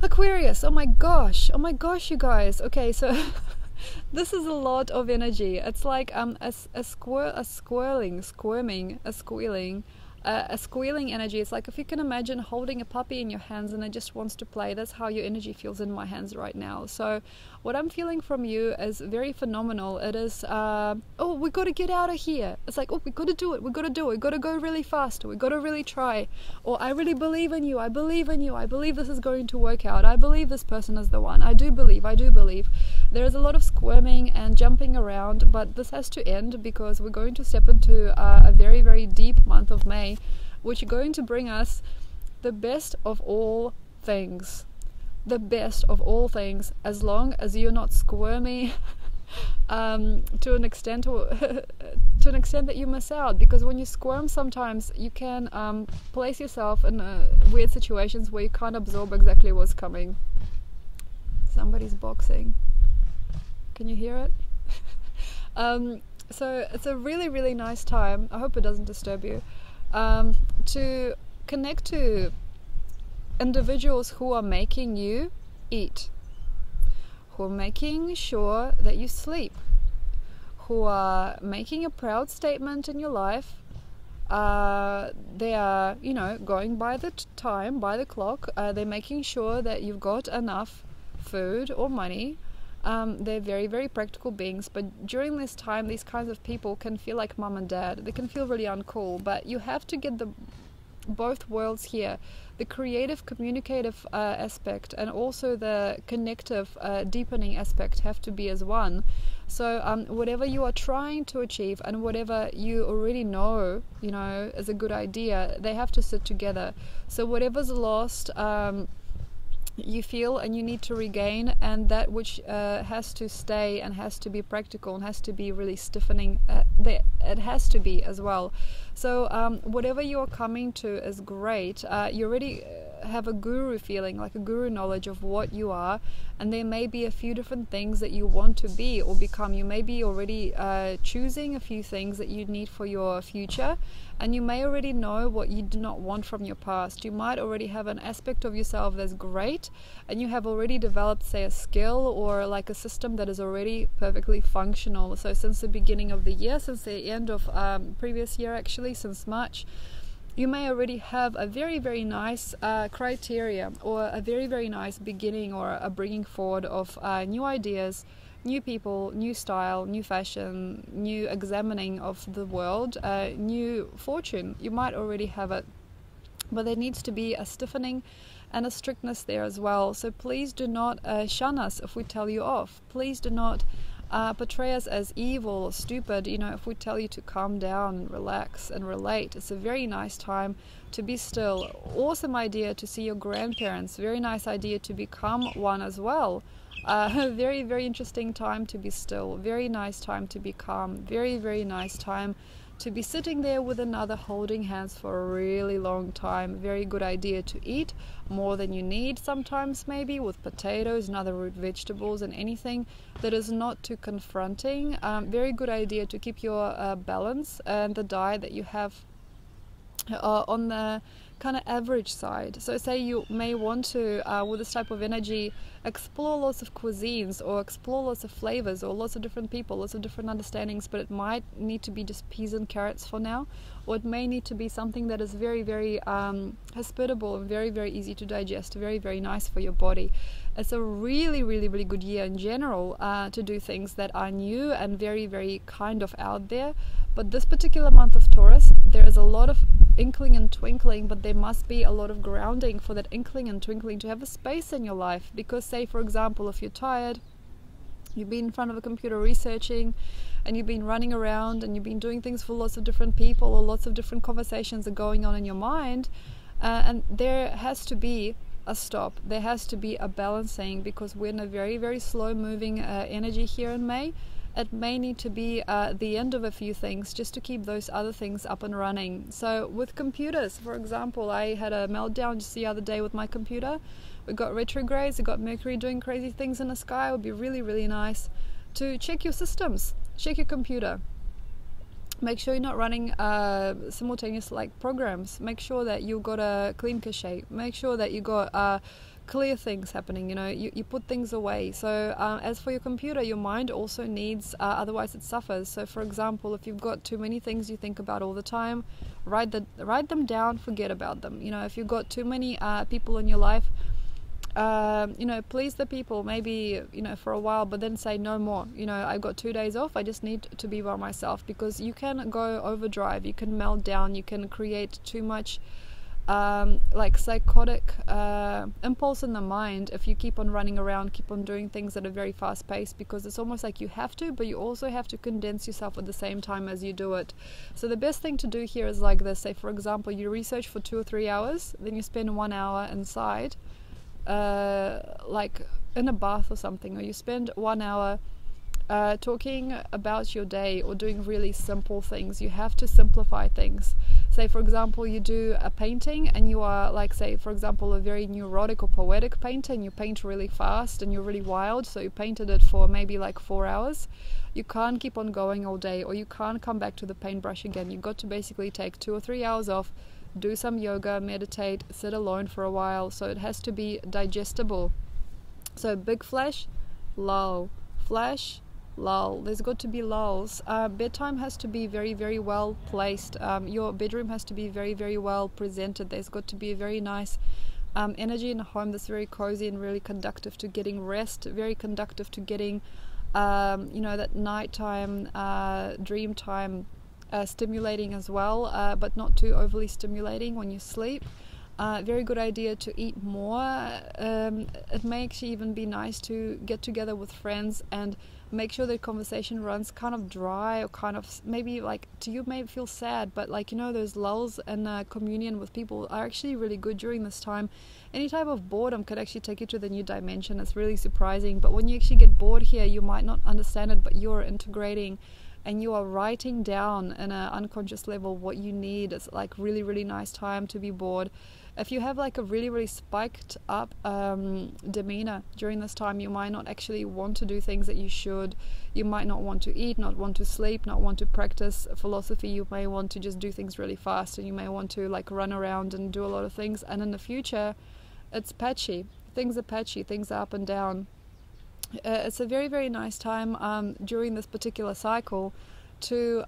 Aquarius, oh my gosh, you guys. Okay, so this is a lot of energy. It's like a squealing energy. It's like if you can imagine holding a puppy in your hands and it just wants to play. That's how your energy feels in my hands right now. So what I'm feeling from you is very phenomenal. It is oh, we got to get out of here. It's like, oh, we got to do it, we got to do it, we got to go really fast, we got to really try, or I really believe in you, I believe in you, I believe this is going to work out, I believe this person is the one, I do believe. There is a lot of squirming and jumping around, but this has to end because we're going to step into a very, very deep month of May, which is going to bring us the best of all things. The best of all things, as long as you're not squirmy to an extent that you miss out. Because when you squirm, sometimes you can place yourself in weird situations where you can't absorb exactly what's coming. Somebody's boxing. Can you hear it? So it's a really, really nice time. I hope it doesn't disturb you. To connect to individuals who are making you eat, who are making sure that you sleep, who are making a proud statement in your life. They are, you know, going by the time, by the clock. They're making sure that you've got enough food or money. They're very, very practical beings, but during this time, these kinds of people can feel like mom and dad. They can feel really uncool, but you have to get both worlds here. The creative, communicative aspect and also the connective, deepening aspect have to be as one. So whatever you are trying to achieve and whatever you already know, you know, is a good idea, they have to sit together. So whatever's lost, you feel and you need to regain, and that which has to stay and has to be practical and has to be really stiffening, it has to be as well. So whatever you're coming to is great. You already have a guru feeling, like a guru knowledge of what you are, and there may be a few different things that you want to be or become. You may be already choosing a few things that you need for your future, and you may already know what you do not want from your past. You might already have an aspect of yourself that's great, and you have already developed, say, a skill or like a system that is already perfectly functional. So since the beginning of the year, since the end of previous year actually, since March, you may already have a very, very nice criteria or a very, very nice beginning or a bringing forward of new ideas, new people, new style, new fashion, new examining of the world, new fortune. You might already have it, but there needs to be a stiffening and a strictness there as well. So please do not shun us if we tell you off. Please do not portray us as evil or stupid, you know, if we tell you to calm down and relax and relate. It's a very nice time to be still. Awesome idea to see your grandparents. Very nice idea to become one as well. Very, very interesting time to be still. Very nice time to be calm. Very, very nice time to be sitting there with another, holding hands for a really long time. Very good idea to eat more than you need sometimes, maybe with potatoes and other root vegetables and anything that is not too confronting. Very good idea to keep your balance and the diet that you have on the kind of average side. So say you may want to, with this type of energy, explore lots of cuisines or explore lots of flavors or lots of different people, lots of different understandings, but it might need to be just peas and carrots for now, or it may need to be something that is very, very hospitable and very, very easy to digest, very, very nice for your body. It's a really, really, really good year in general to do things that are new and very, very kind of out there. But this particular month of Taurus, there is a lot of inkling and twinkling, but there must be a lot of grounding for that inkling and twinkling to have a space in your life. Because say, for example, if you're tired, you've been in front of a computer researching, and you've been running around and you've been doing things for lots of different people, or lots of different conversations are going on in your mind, and there has to be a stop. There has to be a balancing, because we're in a very, very slow moving energy here in May. It may need to be the end of a few things just to keep those other things up and running. So with computers, for example, I had a meltdown just the other day with my computer. We got retrogrades, we got Mercury doing crazy things in the sky. It would be really, really nice to check your systems, check your computer. Make sure you're not running simultaneous like programs. Make sure that you got a clean cache. Make sure that you got clear things happening, you know, you put things away. So as for your computer, your mind also needs, otherwise it suffers. So for example, if you've got too many things you think about all the time, write them down, forget about them. You know, if you've got too many people in your life, you know, please the people, maybe, you know, for a while, but then say no more. You know, I've got 2 days off, I just need to be by myself, because you can go overdrive, you can melt down, you can create too much like psychotic impulse in the mind if you keep on running around, keep on doing things at a very fast pace, because it's almost like you have to, but you also have to condense yourself at the same time as you do it. So the best thing to do here is like this. Say for example, you research for 2 or 3 hours, then you spend 1 hour inside, like in a bath or something, or you spend 1 hour talking about your day, or doing really simple things. You have to simplify things. Say for example, you do a painting and you are like, say for example, a very neurotic or poetic painter, and you paint really fast and you're really wild, so you painted it for maybe like 4 hours. You can't keep on going all day, or you can't come back to the paintbrush again. You've got to basically take 2 or 3 hours off, do some yoga, meditate, sit alone for a while. So it has to be digestible. So big flash, lull, flash, lull. There's got to be lulls. Bedtime has to be very, very well placed. Your bedroom has to be very, very well presented. There's got to be a very nice energy in the home that's very cozy and really conductive to getting rest, very conductive to getting you know, that nighttime dream time stimulating as well, but not too overly stimulating when you sleep. Very good idea to eat more. It may actually even be nice to get together with friends and make sure that conversation runs kind of dry, or kind of maybe like, to you may feel sad, but like, you know, those lulls and communion with people are actually really good during this time. Any type of boredom could actually take you to the new dimension. It's really surprising, but when you actually get bored here, you might not understand it, but you're integrating and you are writing down in an unconscious level what you need. It's like really, really nice time to be bored. If you have like a really, really spiked up demeanor during this time, you might not actually want to do things that you should. You might not want to eat, not want to sleep, not want to practice philosophy. You may want to just do things really fast, and you may want to like run around and do a lot of things. And in the future, it's patchy. Things are patchy, things are up and down. It's a very, very nice time during this particular cycle to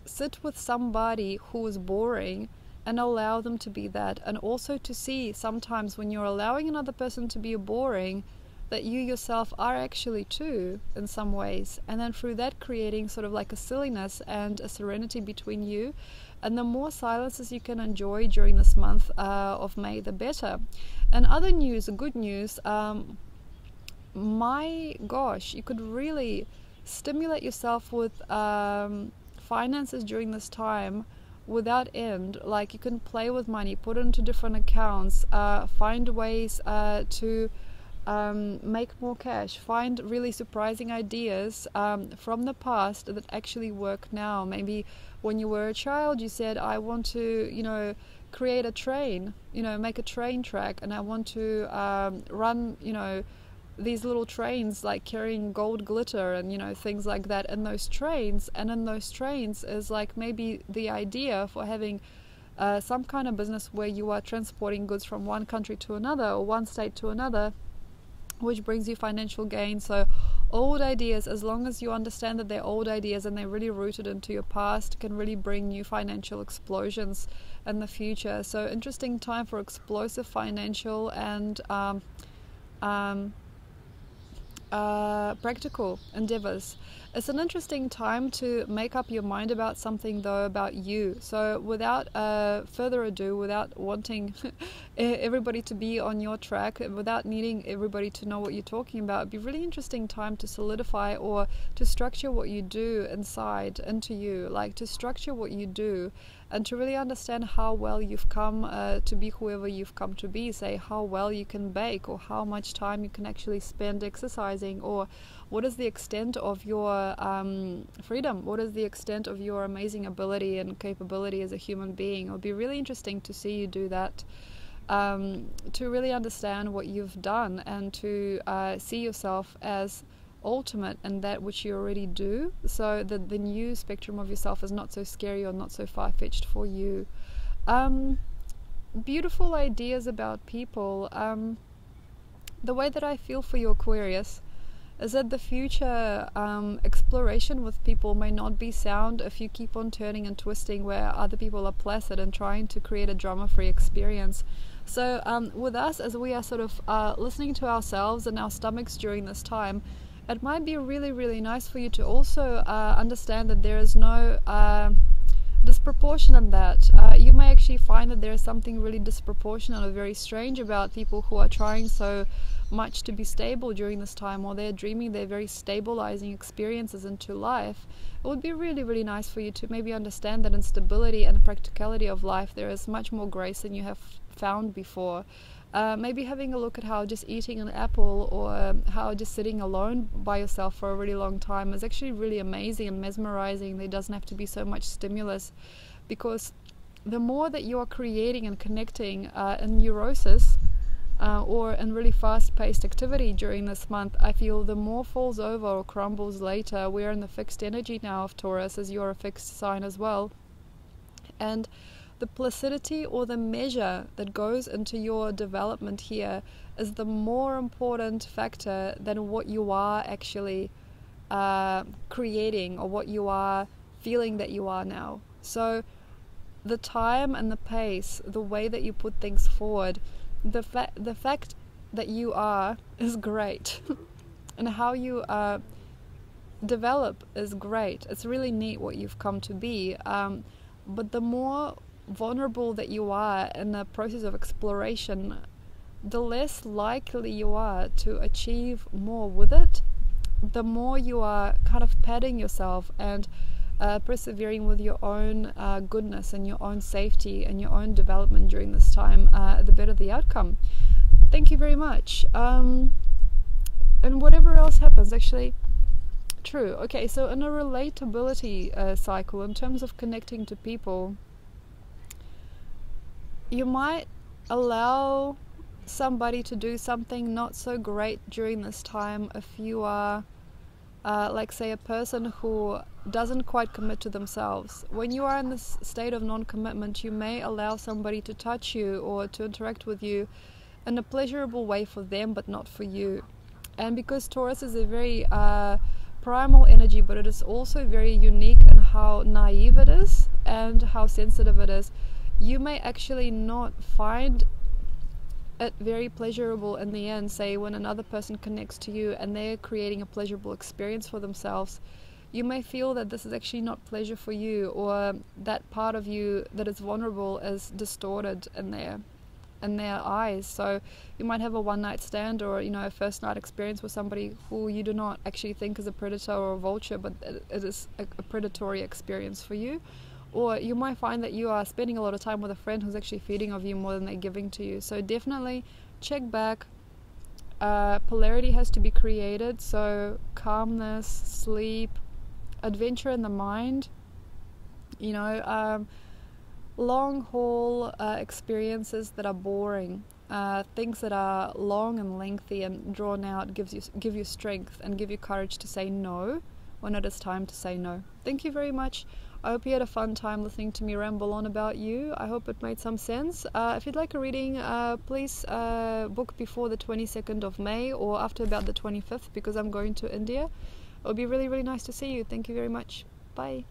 sit with somebody who is boring and allow them to be that, and also to see sometimes when you're allowing another person to be boring, that you yourself are actually too in some ways, and then through that creating sort of like a silliness and a serenity between you. And the more silences you can enjoy during this month of May, the better. And other news, good news, my gosh, you could really stimulate yourself with finances during this time without end. Like, you can play with money, put it into different accounts, find ways to make more cash, find really surprising ideas from the past that actually work now. Maybe when you were a child you said, I want to, you know, create a train, you know, make a train track, and I want to run, you know, these little trains like carrying gold glitter and, you know, things like that in those trains. And in those trains is like maybe the idea for having some kind of business where you are transporting goods from one country to another, or one state to another, which brings you financial gain. So old ideas, as long as you understand that they're old ideas and they're really rooted into your past, can really bring new financial explosions in the future. So interesting time for explosive financial and practical endeavors. It's an interesting time to make up your mind about something, though, about you. So without further ado, without wanting everybody to be on your track, without needing everybody to know what you're talking about, it'd be a really interesting time to solidify or to structure what you do inside into you, like to structure what you do and to really understand how well you've come to be whoever you've come to be. Say how well you can bake, or how much time you can actually spend exercising, or what is the extent of your freedom, what is the extent of your amazing ability and capability as a human being. It would be really interesting to see you do that, to really understand what you've done, and to see yourself as ultimate in that which you already do, so that the new spectrum of yourself is not so scary or not so far-fetched for you. Beautiful ideas about people. the way that I feel for you, Aquarius, is that the future exploration with people may not be sound if you keep on turning and twisting where other people are placid and trying to create a drama-free experience. So with us, as we are sort of listening to ourselves and our stomachs during this time, it might be really, really nice for you to also understand that there is no disproportion in that. You may actually find that there is something really disproportionate or very strange about people who are trying so much to be stable during this time, or they're dreaming their very stabilizing experiences into life. It would be really, really nice for you to maybe understand that in stability and the practicality of life there is much more grace than you have found before. Maybe having a look at how just eating an apple, or how just sitting alone by yourself for a really long time is actually really amazing and mesmerizing. There doesn't have to be so much stimulus, because the more that you are creating and connecting in neurosis or in really fast-paced activity during this month, I feel the more falls over or crumbles later. We're in the fixed energy now of Taurus, as you're a fixed sign as well, and the placidity or the measure that goes into your development here is the more important factor than what you are actually creating or what you are feeling that you are now. So the time and the pace, the way that you put things forward, the fact that you are is great and how you develop is great. It's really neat what you've come to be, but the more vulnerable that you are in the process of exploration, the less likely you are to achieve more with it. The more you are kind of padding yourself and persevering with your own goodness and your own safety and your own development during this time, the better the outcome. Thank you very much. And whatever else happens, actually, true. Okay, so in a relatability cycle, in terms of connecting to people, you might allow somebody to do something not so great during this time if you are like, say, a person who doesn't quite commit to themselves. When you are in this state of non-commitment, you may allow somebody to touch you or to interact with you in a pleasurable way for them but not for you. And because Taurus is a very primal energy, but it is also very unique in how naive it is and how sensitive it is, you may actually not find it very pleasurable in the end. Say when another person connects to you and they're creating a pleasurable experience for themselves, you may feel that this is actually not pleasure for you, or that part of you that is vulnerable is distorted in their eyes. So you might have a one-night stand or a first night experience with somebody who you do not actually think is a predator or a vulture, but it is a predatory experience for you. Or you might find that you are spending a lot of time with a friend who's actually feeding of you more than they're giving to you. So definitely check back. Polarity has to be created. So calmness, sleep, adventure in the mind, long haul experiences that are boring, things that are long and lengthy and drawn out give you strength and give you courage to say no when it is time to say no. Thank you very much. I hope you had a fun time listening to me ramble on about you. I hope it made some sense. If you'd like a reading, please book before the 22nd of May or after about the 25th, because I'm going to India. It would be really, really nice to see you. Thank you very much. Bye.